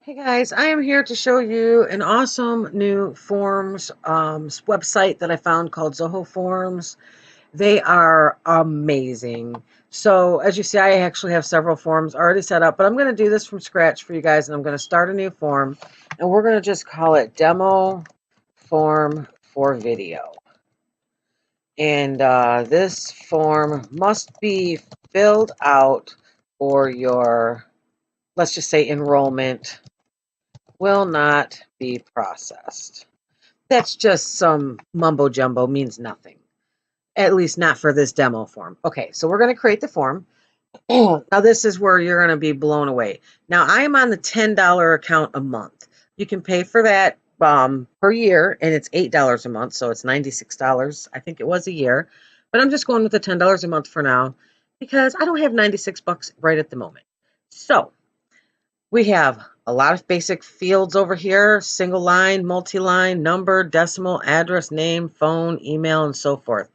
Hey guys, I am here to show you an awesome new forms website that I found called Zoho Forms. They are amazing. So as you see, I actually have several forms already set up, but I'm going to do this from scratch for you guys, and I'm going to start a new form, and we're going to just call it Demo Form for Video. And this form must be filled out for your, let's just say, enrollment will not be processed. That's just some mumbo jumbo, means nothing. At least not for this demo form. Okay, so we're going to create the form. Now this is where you're going to be blown away. Now I'm on the $10 account a month. You can pay for that per year, and it's $8 a month, so it's $96. I think it was a year, but I'm just going with the $10 a month for now because I don't have 96 bucks right at the moment. So we have a lot of basic fields over here: single line, multi-line, number, decimal, address, name, phone, email, and so forth.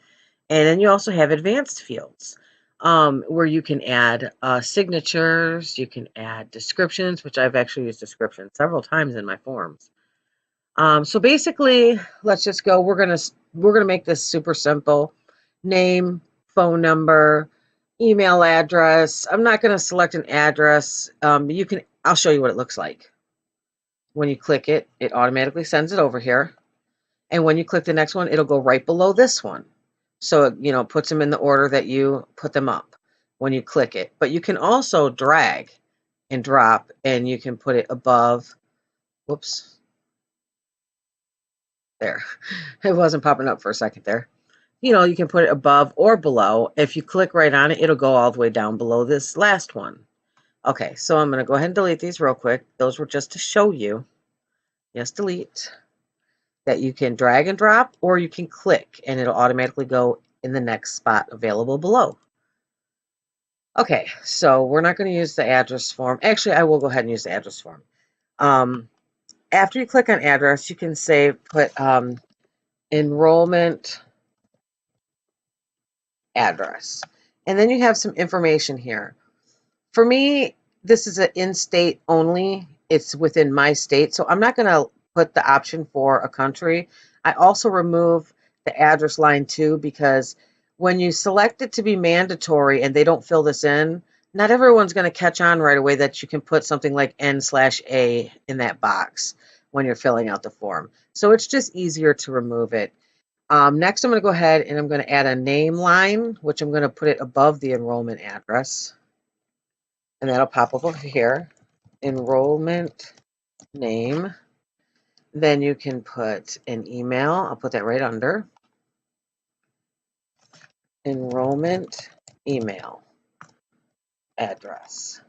And then you also have advanced fields where you can add signatures, you can add descriptions, which I've actually used descriptions several times in my forms. So basically, let's just go. We're gonna make this super simple. Name, phone number, email address. I'm not gonna select an address. You can. I'll show you what it looks like. When you click it, it automatically sends it over here. And when you click the next one, it'll go right below this one. So it puts them in the order that you put them up when you click it. But you can also drag and drop, and you can put it above. Whoops. There. It wasn't popping up for a second there. You can put it above or below. If you click right on it, it'll go all the way down below this last one. Okay, so I'm going to go ahead and delete these real quick. Those were just to show you. Yes, delete. That you can drag and drop, or you can click, and it'll automatically go in the next spot available below. Okay, so we're not going to use the address form. Actually, I will go ahead and use the address form. After you click on address, you can put enrollment address. And then you have some information here. For me, this is an in-state only. It's within my state, so I'm not going to put the option for a country. I also remove the address line too, because when you select it to be mandatory and they don't fill this in, not everyone's going to catch on right away that you can put something like N/A in that box when you're filling out the form. So it's just easier to remove it. Next, I'm going to go ahead and I'm going to add a name line, which I'm going to put it above the enrollment address. And that'll pop up over here. Enrollment name. Then you can put an email. I'll put that right under. Enrollment email address.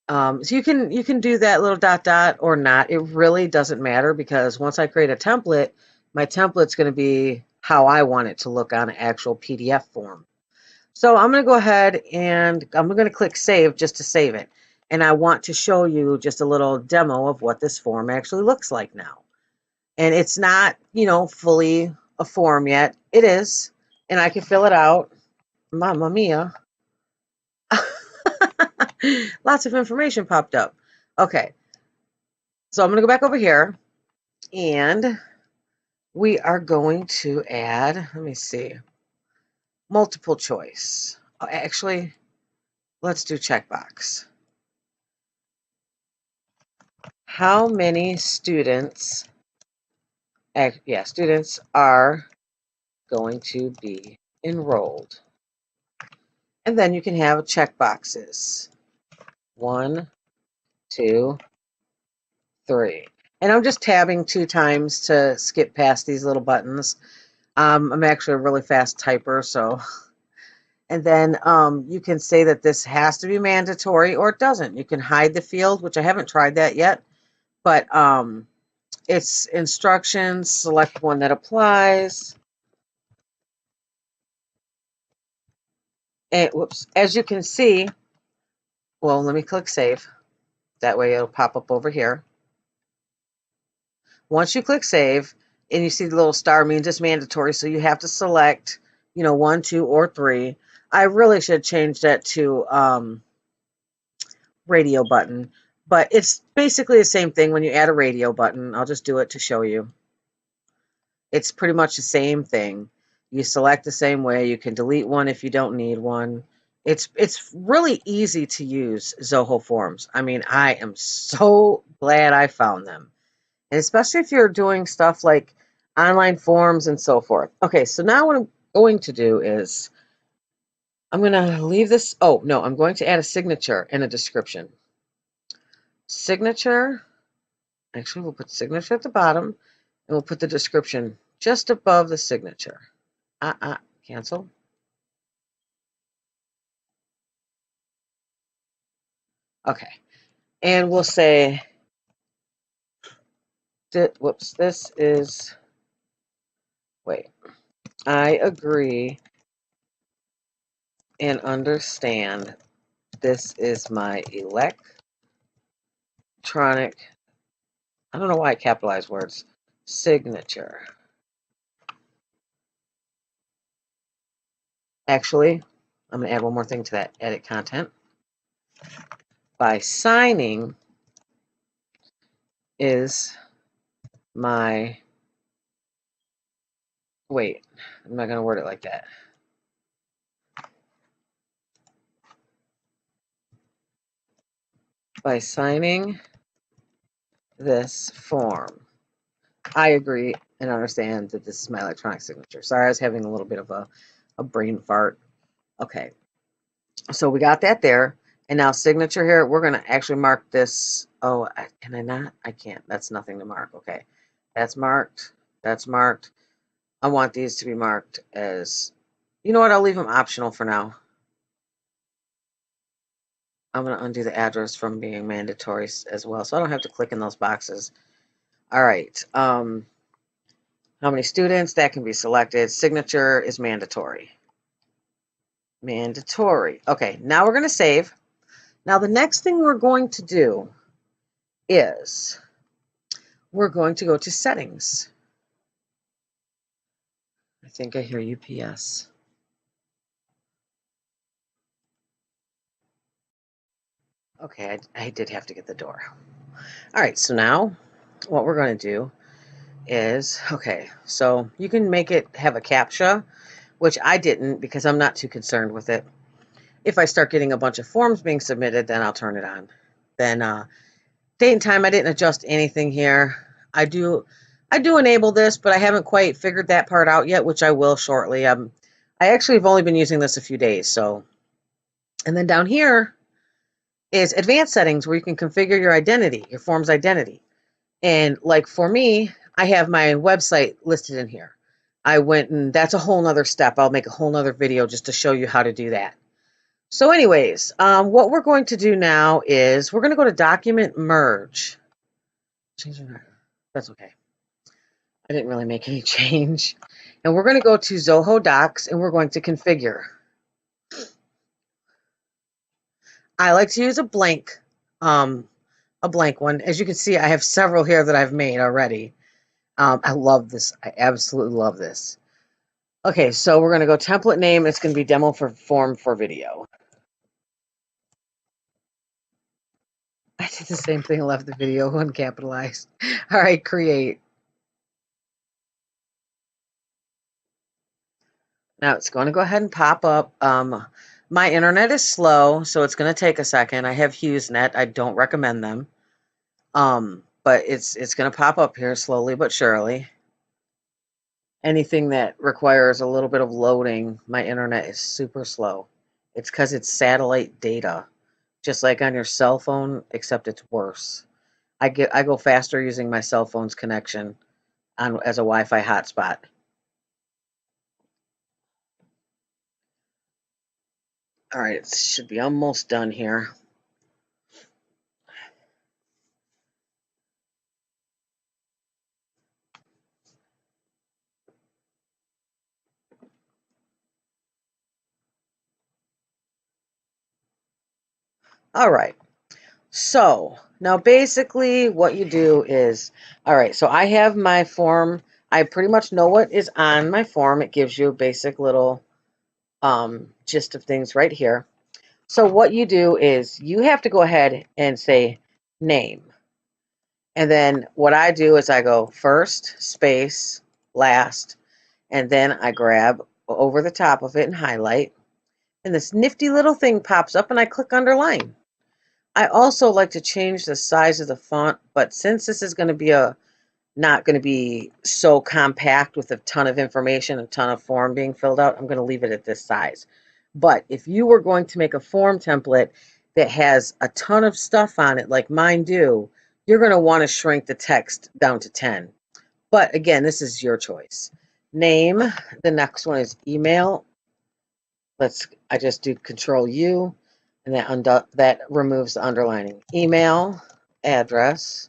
So you can do that little dot or not. It really doesn't matter, because once I create a template, my template's going to be how I want it to look on an actual PDF form. So I'm going to go ahead and I'm going to click save just to save it. And I want to show you just a little demo of what this form actually looks like now. And it's not, fully a form yet. It is. And I can fill it out. Mamma mia. Lots of information popped up. Okay. So I'm going to go back over here, and we are going to add, let me see, multiple choice. Actually, let's do checkbox. How many students, students are going to be enrolled? And then you can have checkboxes. 1, 2, 3. And I'm just tabbing 2 times to skip past these little buttons. I'm actually a really fast typer, so. And then you can say that this has to be mandatory or it doesn't. You can hide the field, which I haven't tried that yet, but it's instructions, select one that applies. And whoops, as you can see, well, let me click save. That way it'll pop up over here. Once you click save and you see the little star, means it's mandatory, so you have to select, 1, 2, or 3. I really should change that to radio button, But it's basically the same thing when you add a radio button. I'll just do it to show you. It's pretty much the same thing. You select the same way. You can delete one if you don't need one. It's really easy to use Zoho Forms. I mean, I am so glad I found them. And especially if you're doing stuff like online forms and so forth. Okay, so now what I'm going to do is I'm going to leave this. Oh, no, I'm going to add a signature and a description. Signature. Actually, we'll put signature at the bottom and we'll put the description just above the signature. Cancel. Okay. And we'll say, whoops, this is, wait, I agree and understand this is my electronic, I don't know why I capitalize words, signature. Actually, I'm going to add one more thing to that, edit content. By signing is my, wait, I'm not going to word it like that. By signing this form, I agree and understand that this is my electronic signature. Sorry, I was having a little bit of a brain fart. Okay, so we got that there. And now signature here, we're going to actually mark this. Oh, can I not? I can't. That's nothing to mark. Okay, that's marked. That's marked. I want these to be marked as, you know what? I'll leave them optional for now. I'm going to undo the address from being mandatory as well, so I don't have to click in those boxes. All right. How many students? That can be selected. Signature is mandatory. Mandatory. Okay, now we're going to save. Now the next thing we're going to do is we're going to go to settings. I think I hear UPS. Okay, I did have to get the door. All right, so now what we're going to do is, okay, so you can make it have a CAPTCHA, which I didn't because I'm not too concerned with it. If I start getting a bunch of forms being submitted, then I'll turn it on. Then date and time, I didn't adjust anything here. I do enable this, but I haven't quite figured that part out yet, which I will shortly. I actually have only been using this a few days, so. And then down here is advanced settings where you can configure your identity, your form's identity. And like for me, I have my website listed in here. I went and that's a whole nother step. I'll make a whole nother video just to show you how to do that. So anyways, what we're going to do now is we're going to go to document merge. That's okay. I didn't really make any change. And we're going to go to Zoho Docs and we're going to configure. I like to use a blank one. As you can see, I have several here that I've made already. I love this. I absolutely love this. Okay, so we're going to go template name. It's going to be demo for form for video. I did the same thing. I left the video uncapitalized. All right, create. Now it's going to go ahead and pop up. My internet is slow, so it's going to take a second. I have HughesNet. I don't recommend them. But it's going to pop up here slowly but surely. Anything that requires a little bit of loading, my internet is super slow. It's because it's satellite data, just like on your cell phone, except it's worse. I go faster using my cell phone's connection as a Wi-Fi hotspot. All right, it should be almost done here. All right. So now basically what you do is, all right, so I have my form. I pretty much know what is on my form. It gives you a basic little gist of things right here. So what you do is you have to go ahead and say, name. And then what I do is I go first, space, last, and then I grab over the top of it and highlight. And this nifty little thing pops up and I click underline. I also like to change the size of the font, but since this is going to be not going to be so compact with a ton of information, a ton of form being filled out, I'm going to leave it at this size. But if you were going to make a form template that has a ton of stuff on it, like mine do, you're going to want to shrink the text down to 10. But again, this is your choice. Name, the next one is email. I just do Control U, and that removes the underlining. Email, address,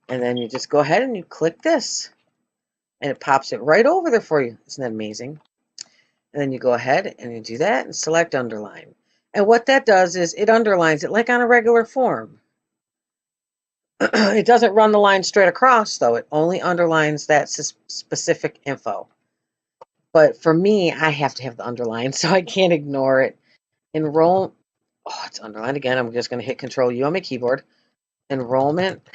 and then you just go ahead and you click this, and it pops it right over there for you. Isn't that amazing? And then you go ahead and you do that and select underline. And what that does is it underlines it like on a regular form. It doesn't run the line straight across, though. It only underlines that specific info. But for me, I have to have the underline, so I can't ignore it. Enroll. Oh, it's underlined again. I'm just going to hit Control U on my keyboard. Enrollment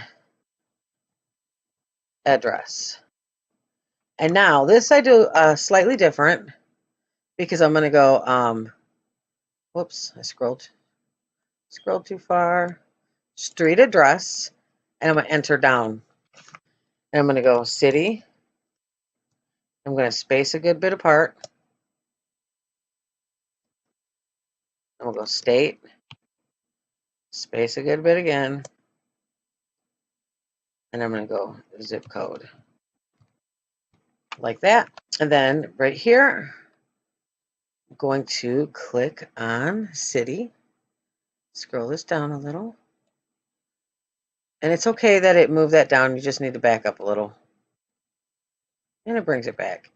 address. And now this I do slightly different because I'm going to go, whoops, I scrolled too far. Street address, and I'm going to enter down. And I'm going to go city. I'm going to space a good bit apart. I'm going to go state. Space a good bit again. And I'm going to go zip code. Like that. And then right here, I'm going to click on city. Scroll this down a little. And it's okay that it moved that down. You just need to back up a little. And it brings it back.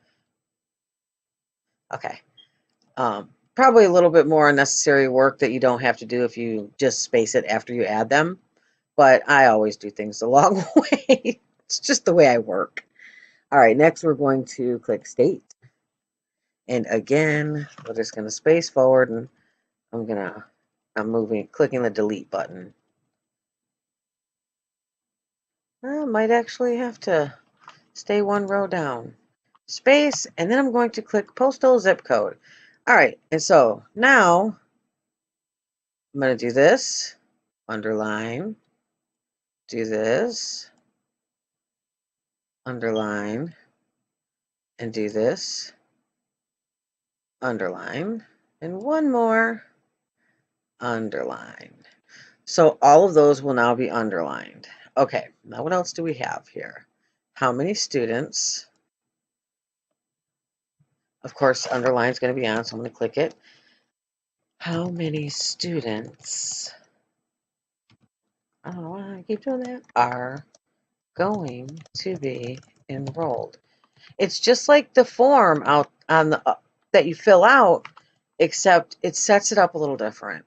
Okay. Probably a little bit more unnecessary work that you don't have to do if you just space it after you add them. But I always do things the long way. It's just the way I work. All right, next we're going to click state. And again, we're just going to space forward, and I'm clicking the delete button. I might actually have to stay one row down. Space, and then I'm going to click postal zip code. All right, and so now I'm going to do this, underline, do this, underline, and do this, underline, and one more, underline. So all of those will now be underlined. Okay, now what else do we have here? How many students? Of course, underline is going to be on, so I'm going to click it. How many students, I don't know why I keep doing that, are going to be enrolled? It's just like the form out on the that you fill out, except it sets it up a little different.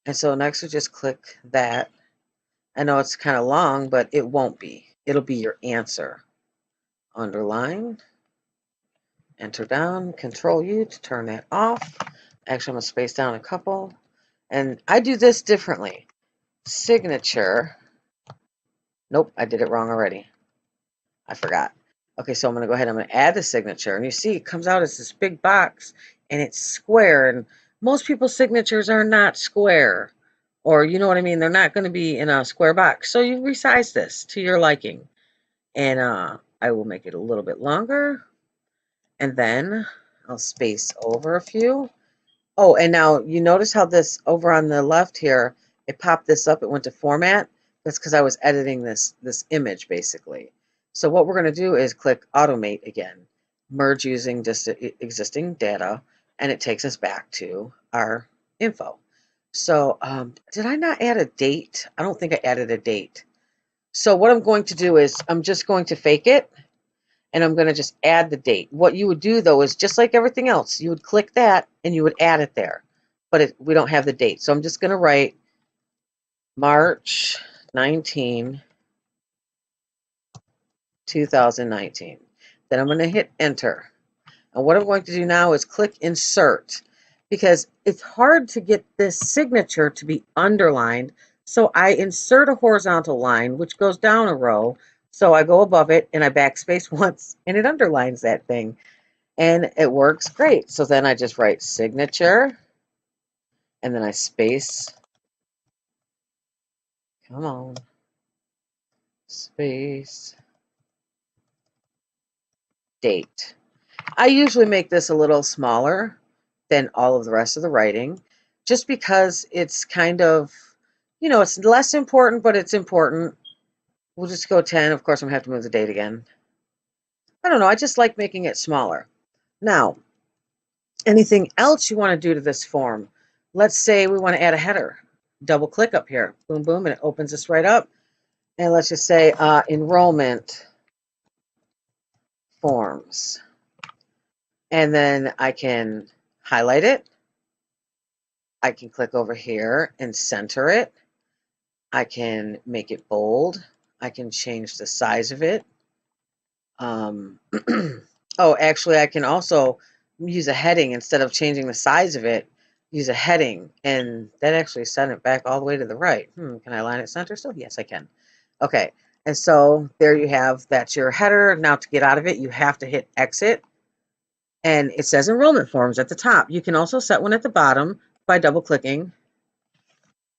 And so next we just click that. I know it's kind of long, but it won't be. It'll be your answer. Underline, enter down, Control U to turn that off. Actually, I'm going to space down a couple. And I do this differently. Signature. Nope, I did it wrong already. I forgot. Okay, so I'm going to go ahead and I'm going to add the signature. And you see it comes out as this big box, and it's square. And most people's signatures are not square. Or, you know what I mean? They're not going to be in a square box. So you resize this to your liking. And I will make it a little bit longer. And then I'll space over a few. Oh, and now you notice how this over on the left here, it popped this up. It went to format. That's because I was editing this image, basically. So what we're going to do is click automate again. Merge using just existing data. And it takes us back to our info. So did I not add a date? I don't think I added a date. So what I'm going to do is I'm just going to fake it. And I'm going to just add the date. What you would do, though, is just like everything else. You would click that, and you would add it there. But we don't have the date. So I'm just going to write March 19, 2019. Then I'm going to hit Enter. And what I'm going to do now is click Insert. Because it's hard to get this signature to be underlined So I insert a horizontal line, which goes down a row. So I go above it and I backspace once and it underlines that thing. And it works great. So then I just write signature and then I space, come on, space, date. I usually make this a little smaller than all of the rest of the writing, just because it's kind of, it's less important, but it's important. We'll just go 10. Of course, I'm going to have to move the date again. I don't know. I just like making it smaller. Now, anything else you want to do to this form? Let's say we want to add a header. Double click up here. Boom, boom, and it opens this right up. And let's just say enrollment forms. And then I can highlight it. I can click over here and center it. I can make it bold. I can change the size of it. Oh, actually, I can also use a heading instead of changing the size of it. Use a heading, and that actually sent it back all the way to the right. Can I align it center still? Yes, I can. Okay, and so there you have, that's your header. Now to get out of it, you have to hit exit, and it says enrollment forms at the top. You can also set one at the bottom by double clicking.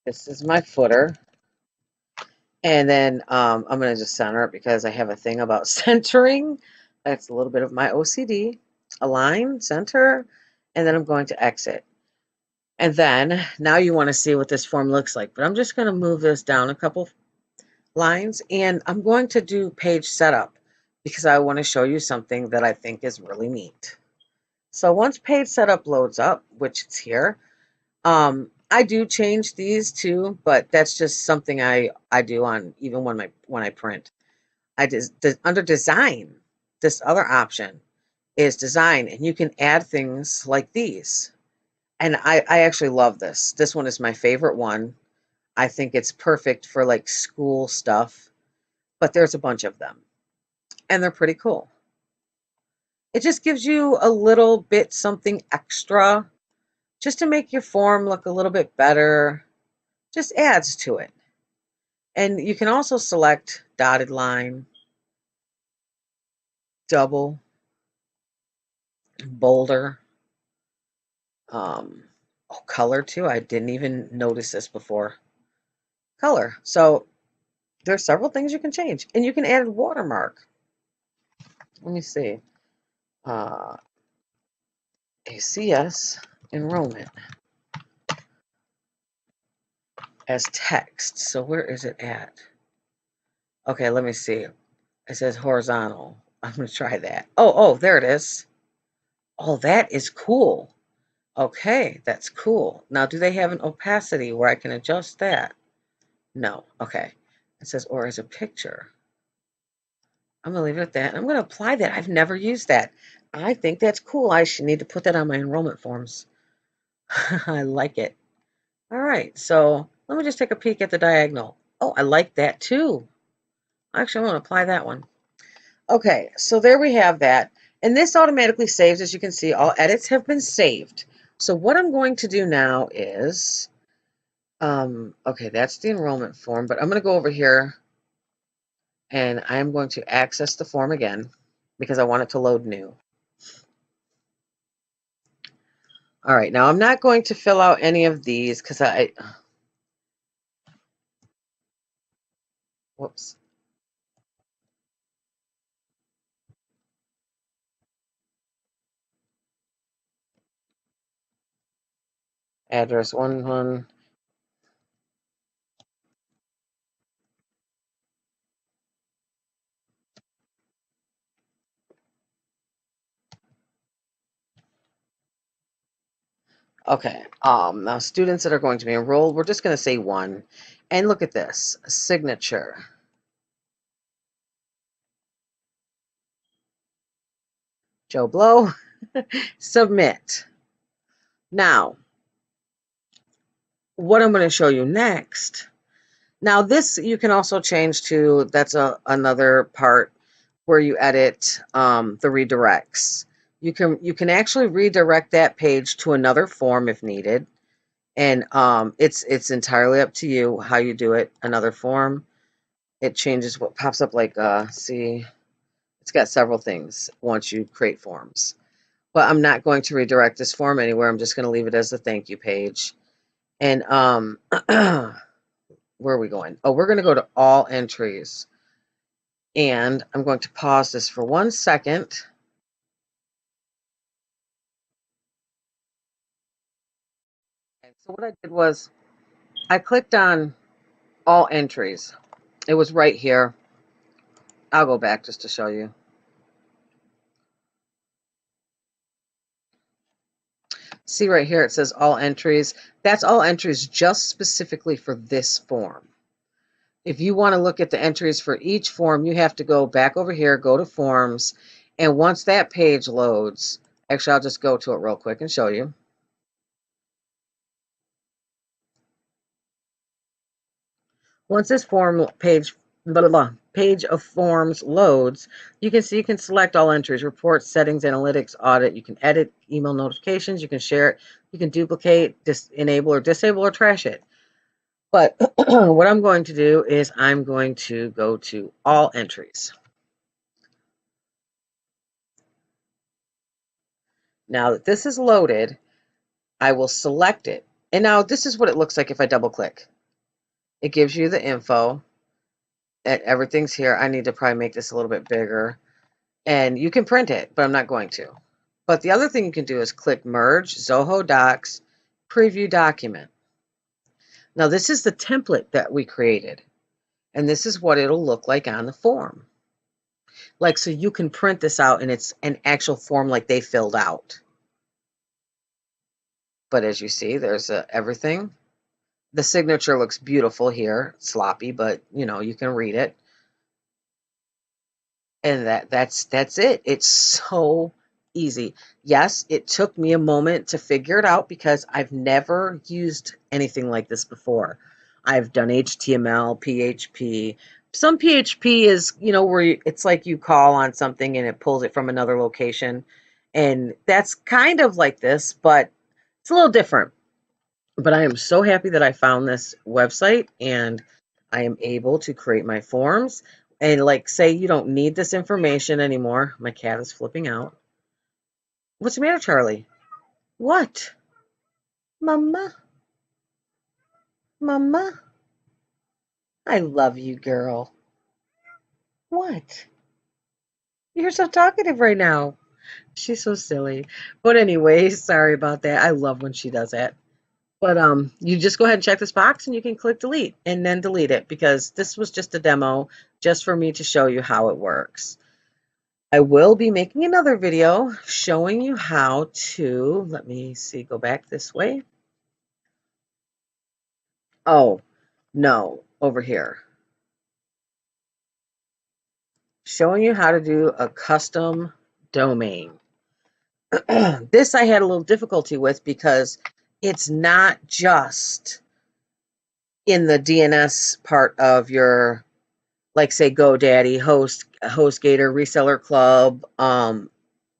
This is my footer. And then I'm going to just center it because I have a thing about centering. That's a little bit of my OCD. Align, center, and then I'm going to exit. And then now you want to see what this form looks like. But I'm just going to move this down a couple lines. And I'm going to do page setup because I want to show you something that I think is really neat. So once page setup loads up, which it's here, I do change these too, but that's just something I do on even when I print. I just under design, this other option is design, and you can add things like these. And I actually love this. This one is my favorite one. I think it's perfect for like school stuff, but there's a bunch of them, and they're pretty cool. It just gives you a little bit something extra just to make your form look a little bit better. Just adds to it. And you can also select dotted line, double, bolder, color too. I didn't even notice this before. Color. So there's several things you can change. And you can add a watermark. Let me see. ACS enrollment as text. So where is it at? Okay, let me see. It says horizontal. I'm going to try that. Oh, there it is. Oh, that is cool. Okay, that's cool. Now, do they have an opacity where I can adjust that? No. Okay. It says, or as a picture. I'm going to leave it at that. I'm going to apply that. I've never used that. I think that's cool. I should need to put that on my enrollment forms. I like it. All right. So let me just take a peek at the diagonal. Oh, I like that too. Actually, I'm going to apply that one. Okay. So there we have that. And this automatically saves. As you can see, all edits have been saved. So what I'm going to do now is, okay, that's the enrollment form, but I'm going to go over here and I'm going to access the form again because I want it to load new. All right, now I'm not going to fill out any of these because whoops. Address 1. Okay, now students that are going to be enrolled, we're just going to say 1. And look at this, signature. Joe Blow, submit. Now, what I'm going to show you next. Now, this you can also change to, that's another part where you edit the redirects. You can actually redirect that page to another form if needed. And it's entirely up to you how you do it. Another form, it changes what pops up, like see, it's got several things once you create forms. But I'm not going to redirect this form anywhere. I'm just going to leave it as a thank you page. And where are we going? Oh, we're going to go to all entries. And I'm going to pause this for 1 second. And so what I did was I clicked on all entries. It was right here. I'll go back just to show you. See right here, it says all entries. That's all entries just specifically for this form. If you want to look at the entries for each form, you have to go back over here, go to forms, and once that page loads, actually, I'll just go to it real quick and show you. Once this form page, page of forms loads, you can see you can select all entries, reports, settings, analytics, audit. You can edit email notifications. You can share it. You can duplicate, enable or disable or trash it. But what I'm going to do is I'm going to go to all entries. Now that this is loaded, I will select it. And now this is what it looks like if I double click. It gives you the info. And everything's here. I need to probably make this a little bit bigger. And you can print it, but I'm not going to. But the other thing you can do is click Merge, Zoho Docs, Preview Document. Now this is the template that we created. And this is what it'll look like on the form. Like, so you can print this out and it's an actual form like they filled out. But as you see, there's everything. The signature looks beautiful here, sloppy, but you know, you can read it. And that's it. It's so easy. Yes, it took me a moment to figure it out because I've never used anything like this before. I've done HTML, PHP. Some PHP is, you know, where it's like you call on something and it pulls it from another location. And that's kind of like this, but it's a little different. But I am so happy that I found this website and I am able to create my forms. And like, say you don't need this information anymore. My cat is flipping out. What's the matter, Charlie? What? Mama? Mama? I love you, girl. What? You're so talkative right now. She's so silly. But anyway, sorry about that. I love when she does that. But you just go ahead and check this box and you can click delete and then delete it because this was just a demo just for me to show you how it works. I will be making another video showing you how to, let me see, go back this way. Oh, no, over here. Showing you how to do a custom domain. This I had a little difficulty with because it's not just in the DNS part of your, like say GoDaddy, HostGator, Reseller Club,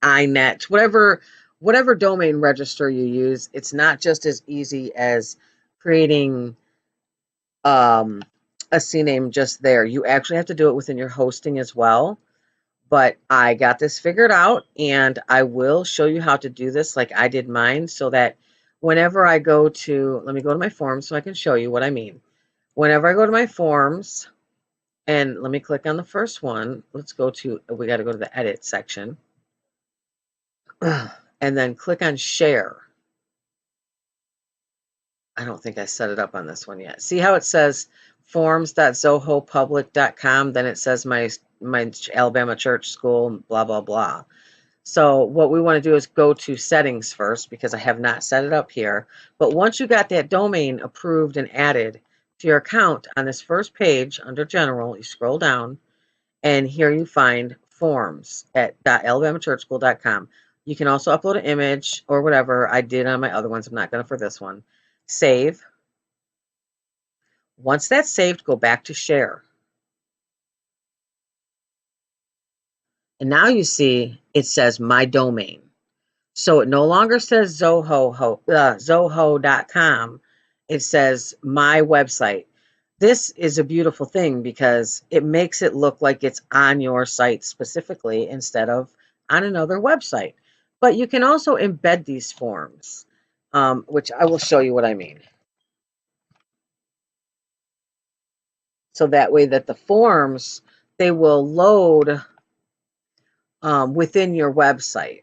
iNet, whatever domain register you use. It's not just as easy as creating a CNAME just there. You actually have to do it within your hosting as well. But I got this figured out, and I will show you how to do this like I did mine, so that whenever I go to, let me go to my forms so I can show you what I mean. Whenever I go to my forms, and let me click on the first one. Let's go to, we got to go to the edit section. And then click on share. I don't think I set it up on this one yet. See how it says forms.zohopublic.com? Then it says my Alabama church school, blah, blah, blah. So what we want to do is go to settings first because I have not set it up here. But once you got that domain approved and added to your account on this first page under general, you scroll down and here you find forms at alabamachurchschool.com. You can also upload an image or whatever. I did on my other ones. I'm not going to for this one. Save. Once that's saved, go back to share. And now you see it says my domain. So it no longer says Zoho.com. It says my website. This is a beautiful thing because it makes it look like it's on your site specifically instead of on another website. But you can also embed these forms, which I will show you what I mean. So that way that the forms, they will load within your website.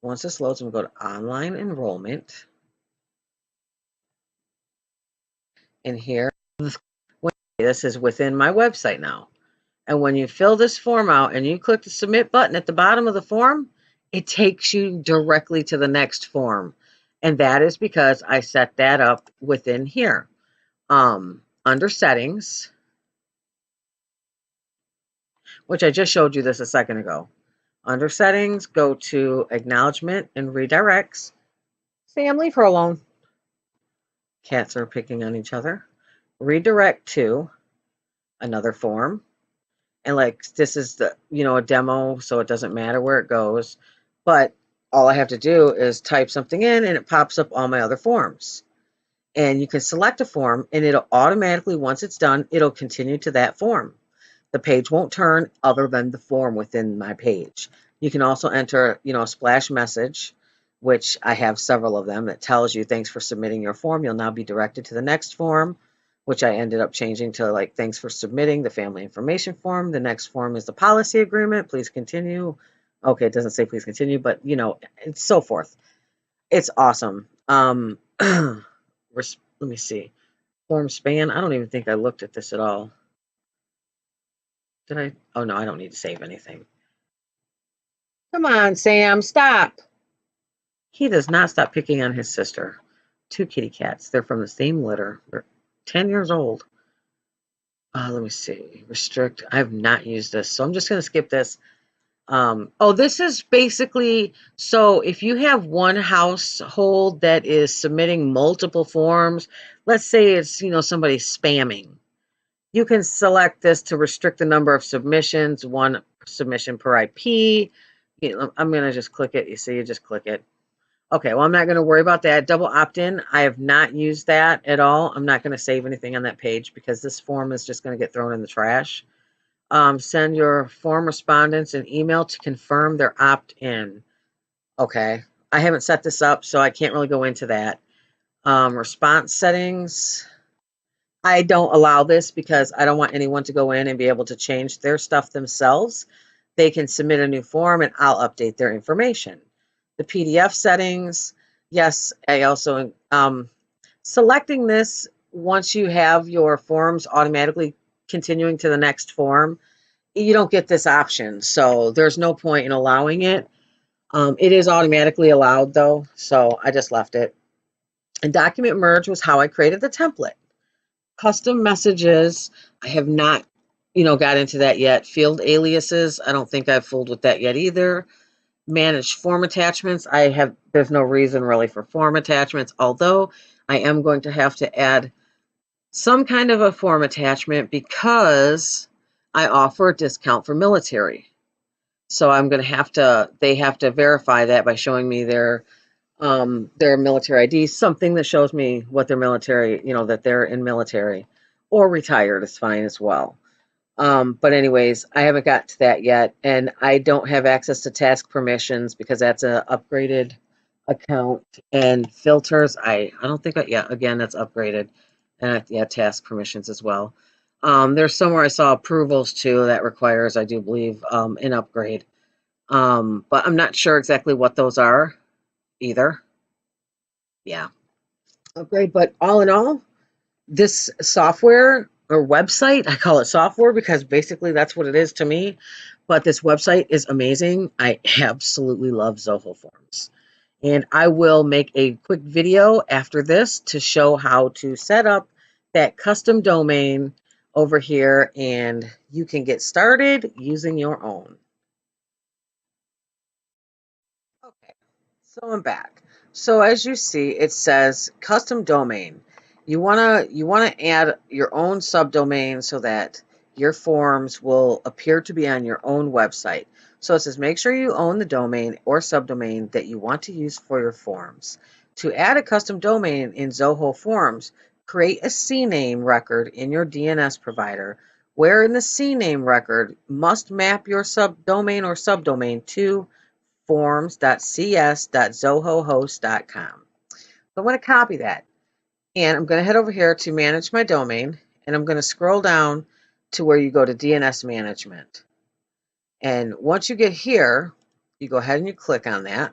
Once this loads, I'm going to go to online enrollment. And here, this is within my website now. And when you fill this form out and you click the submit button at the bottom of the form, it takes you directly to the next form. And that is because I set that up within here. Under settings, which I just showed you this a second ago. Under settings, go to acknowledgement and redirects. Sam, leave her alone. Cats are picking on each other. Redirect to another form. And like this is the, a demo, so it doesn't matter where it goes. But all I have to do is type something in and it pops up all my other forms. And you can select a form and it'll automatically, once it's done, it'll continue to that form. The page won't turn other than the form within my page. You can also enter, a splash message, which I have several of them, that tells you, thanks for submitting your form. You'll now be directed to the next form, which I ended up changing to like, thanks for submitting the family information form. The next form is the policy agreement. Please continue. Okay, it doesn't say please continue, but it's so forth. It's awesome. Let me see. Form span. I don't even think I looked at this at all. Did I? Oh no, I don't need to save anything. Come on, Sam, stop. He does not stop picking on his sister. Two kitty cats. They're from the same litter. They're 10 years old. Let me see. Restrict. I have not used this, so I'm just going to skip this. This is basically, so if you have one household that is submitting multiple forms, let's say it's, somebody spamming, you can select this to restrict the number of submissions, one submission per IP. I'm going to just click it. You see, you just click it. Okay, well, I'm not going to worry about that. Double opt-in, I have not used that at all. I'm not going to save anything on that page because this form is just going to get thrown in the trash. Send your form respondents an email to confirm their opt-in. Okay, I haven't set this up, so I can't really go into that. Response settings, I don't allow this because I don't want anyone to go in and be able to change their stuff themselves. They can submit a new form and I'll update their information. The PDF settings, yes, I also, selecting this once you have your forms automatically continuing to the next form, you don't get this option. So there's no point in allowing it. It is automatically allowed though, so I just left it. And document merge was how I created the template. Custom messages, I have not, got into that yet. Field aliases, I don't think I've fooled with that yet either. Manage form attachments, there's no reason really for form attachments, although I am going to have to add some kind of a form attachment because I offer a discount for military. So I'm going to they have to verify that by showing me their military ID, something that shows me what their military, that they're in military, or retired is fine as well. But anyways, I haven't got to that yet, and I don't have access to task permissions because that's an upgraded account. And filters, I don't think, again, that's upgraded. And task permissions as well. There's somewhere I saw approvals too that requires, I do believe, an upgrade. But I'm not sure exactly what those are either. Yeah, upgrade. But all in all, this software or website, I call it software because basically that's what it is to me. But this website is amazing. I absolutely love Zoho Forms. And I will make a quick video after this to show how to set up that custom domain over here, and you can get started using your own. Okay, so I'm back. So as you see, it says custom domain. You wanna add your own subdomain so that your forms will appear to be on your own website. So it says make sure you own the domain or subdomain that you want to use for your forms. To add a custom domain in Zoho Forms, create a CNAME record in your DNS provider, where in the CNAME record must map your subdomain or subdomain to forms.cs.zohohost.com. So I'm going to copy that, and I'm going to head over here to manage my domain, and I'm going to scroll down to where you go to DNS management. And once you get here, you go ahead and you click on that.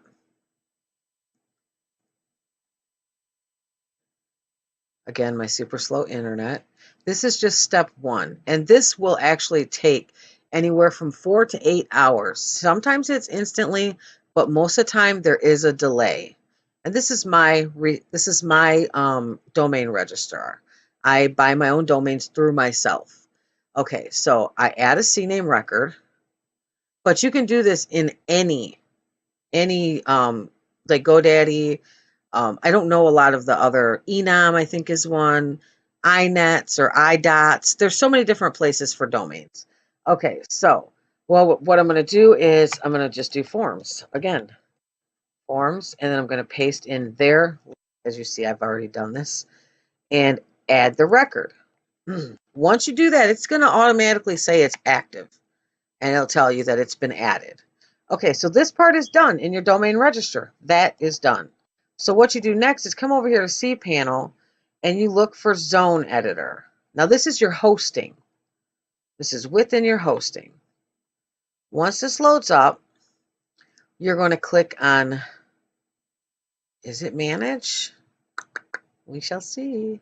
Again, my super slow internet. This is just step one, and this will actually take anywhere from 4 to 8 hours. Sometimes it's instantly, but most of the time there is a delay. And this is my domain registrar. I buy my own domains through myself. Okay, so I add a CNAME record, but you can do this in any like GoDaddy. I don't know a lot of the other. Enum, I think, is one. iNets or iDots. There's so many different places for domains. Okay, so, well, what I'm going to do is I'm going to just do forms. Again, forms, and then I'm going to paste in there. As you see, I've already done this. And add the record. Once you do that, it's going to automatically say it's active. And it'll tell you that it's been added. Okay, so this part is done in your domain register. That is done. So what you do next is come over here to cPanel and you look for Zone Editor. Now this is your hosting. This is within your hosting. Once this loads up, you're going to click on, is it Manage? We shall see.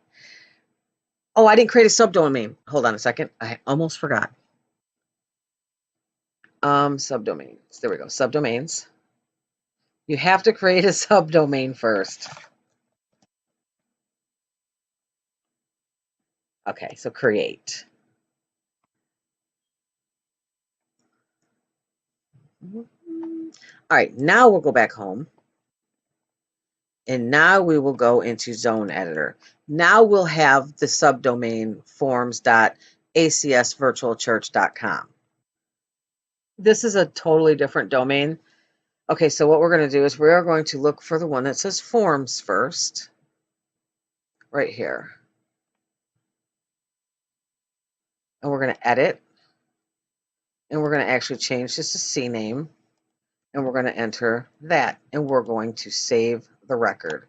Oh, I didn't create a subdomain. Hold on a second. I almost forgot. Subdomains. There we go. Subdomains. You have to create a subdomain first. Okay, so create. All right, now we'll go back home. And now we will go into Zone Editor. Now we'll have the subdomain forms.acsvirtualchurch.com. This is a totally different domain. Okay, so what we're going to do is we are going to look for the one that says forms first, right here. And we're going to edit. And we're going to actually change this to CNAME. And we're going to enter that. And we're going to save the record.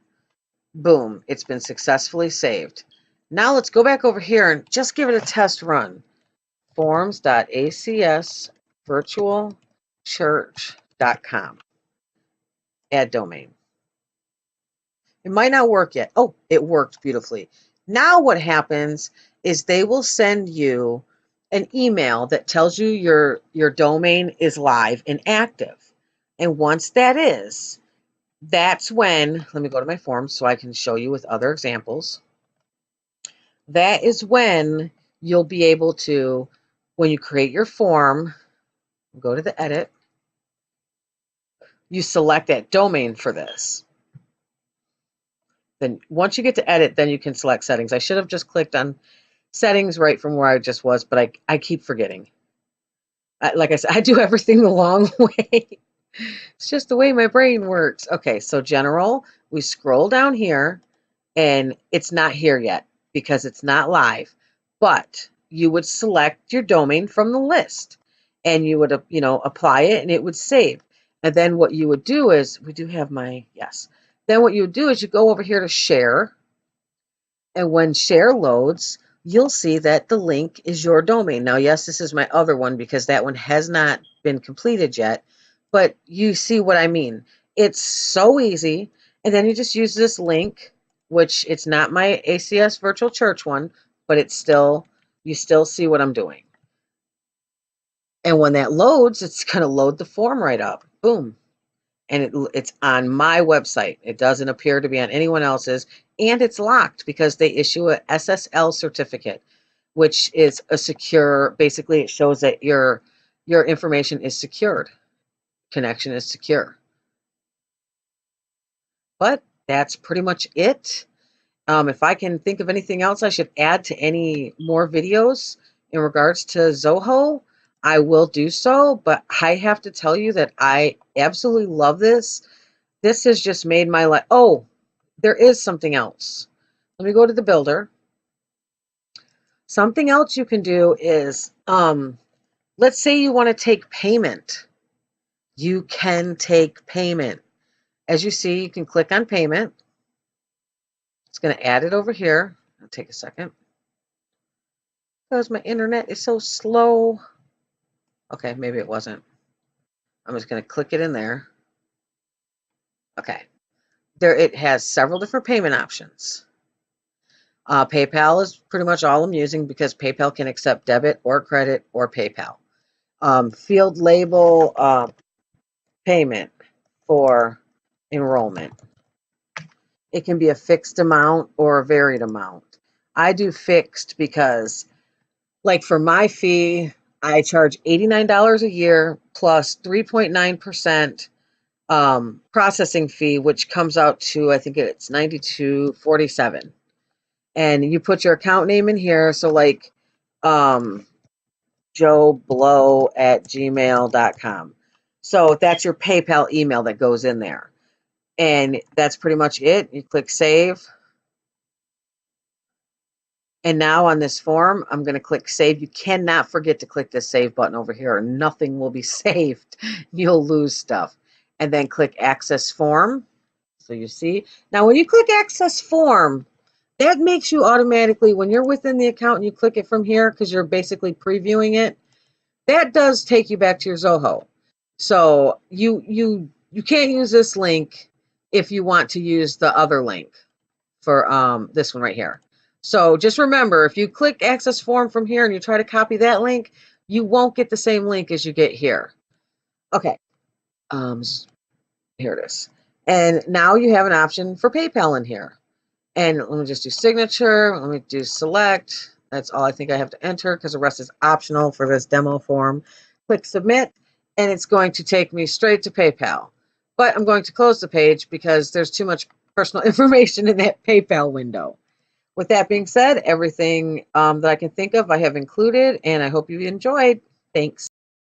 Boom, it's been successfully saved. Now let's go back over here and just give it a test run. Forms.acsvirtualchurch.com. Add domain. It might not work yet. Oh, it worked beautifully. Now what happens is they will send you an email that tells you your domain is live and active. And once that is, that's when, let me go to my forms so I can show you with other examples. That is when you'll be able to, when you create your form, go to the edit, you select that domain for this. Then once you get to edit, then you can select settings. I should have just clicked on settings right from where I just was, but I keep forgetting. Like I said, I do everything the long way. It's just the way my brain works. Okay, so general, we scroll down here and it's not here yet because it's not live, but you would select your domain from the list and you would, apply it and it would save. And then what you would do is, we do have my, yes. Then what you would do is you go over here to share. And when share loads, you'll see that the link is your domain. Now, yes, this is my other one because that one has not been completed yet, but you see what I mean. It's so easy. And then you just use this link, which it's not my ACS virtual church one, but it's still, you still see what I'm doing. And when that loads, it's going to load the form right up. Boom. And it's on my website. It doesn't appear to be on anyone else's. And it's locked because they issue a SSL certificate, which is a secure, basically it shows that your information is secured. Connection is secure. But that's pretty much it. If I can think of anything else I should add to any more videos, in regards to Zoho, I will do so, but I have to tell you that I absolutely love this. This has just made my life. Oh, there is something else. Let me go to the builder. Something else you can do is, let's say you want to take payment. You can take payment. As you see, you can click on payment. It's going to add it over here. It'll take a second because my internet is so slow. Okay, maybe it wasn't. I'm just going to click it in there. Okay. There, it has several different payment options. PayPal is pretty much all I'm using because PayPal can accept debit or credit or PayPal. Field label payment for enrollment. It can be a fixed amount or a varied amount. I do fixed because, like for my fee, I charge $89 a year plus 3.9% processing fee, which comes out to, I think it's $92.47. And you put your account name in here. So like joeblow@gmail.com. So that's your PayPal email that goes in there. And that's pretty much it. You click save. And now on this form, I'm going to click save. You cannot forget to click this save button over here or nothing will be saved. You'll lose stuff. And then click access form. So you see. Now when you click access form, that makes you automatically, when you're within the account and you click it from here, because you're basically previewing it, that does take you back to your Zoho. So you can't use this link if you want to use the other link for this one right here. So just remember, if you click access form from here and you try to copy that link, you won't get the same link as you get here. Okay, here it is. And now you have an option for PayPal in here. And let me just do signature. Let me do select. That's all I think I have to enter because the rest is optional for this demo form. Click submit, and it's going to take me straight to PayPal. But I'm going to close the page because there's too much personal information in that PayPal window. With that being said, everything that I can think of, I have included, and I hope you enjoyed. Thanks.